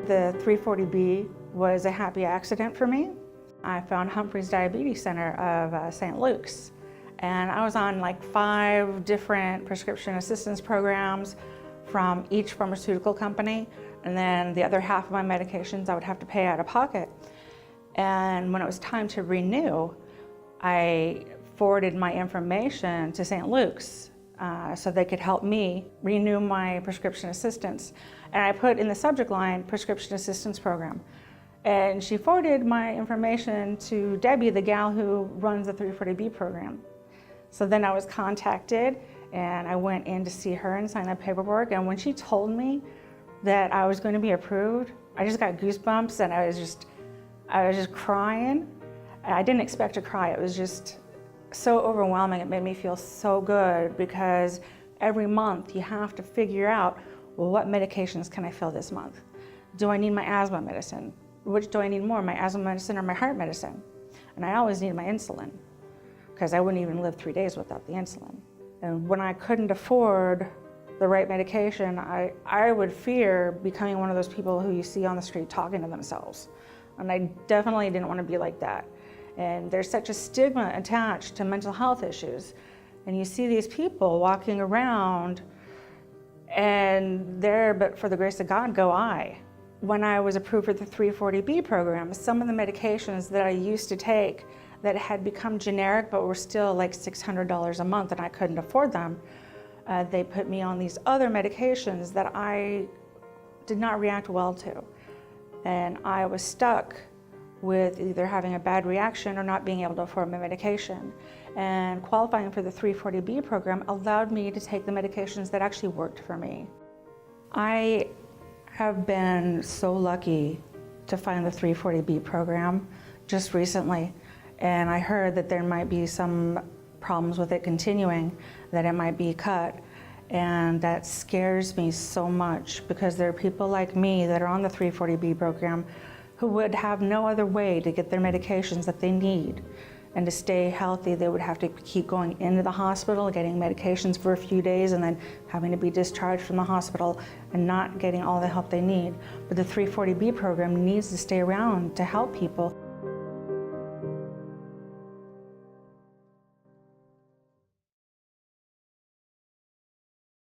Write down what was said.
The 340B was a happy accident for me. I found Humphreys Diabetes Center of St. Luke's, and I was on like 5 different prescription assistance programs from each pharmaceutical company, and then the other half of my medications I would have to pay out of pocket. And when it was time to renew, I forwarded my information to St. Luke's so they could help me renew my prescription assistance. And I put in the subject line, prescription assistance program. And she forwarded my information to Debbie, the gal who runs the 340B program. So then I was contacted and I went in to see her and sign the paperwork. And when she told me that I was going to be approved, I just got goosebumps and I was just crying. I didn't expect to cry. It was just so overwhelming. It made me feel so good because every month you have to figure out, well, what medications can I fill this month? Do I need my asthma medicine? Which do I need more, my asthma medicine or my heart medicine? And I always need my insulin because I wouldn't even live 3 days without the insulin. And when I couldn't afford the right medication, I would fear becoming one of those people who you see on the street talking to themselves. And I definitely didn't want to be like that. And there's such a stigma attached to mental health issues. And you see these people walking around and there, but for the grace of God, go I. When I was approved for the 340B program, some of the medications that I used to take that had become generic but were still like $600 a month and I couldn't afford them, they put me on these other medications that I did not react well to. And I was stuck with either having a bad reaction or not being able to afford my medication. And qualifying for the 340B program allowed me to take the medications that actually worked for me. I have been so lucky to find the 340B program just recently, and I heard that there might be some problems with it continuing, that it might be cut, and that scares me so much because there are people like me that are on the 340B program who would have no other way to get their medications that they need. And to stay healthy, they would have to keep going into the hospital, getting medications for a few days, and then having to be discharged from the hospital and not getting all the help they need. But the 340B program needs to stay around to help people.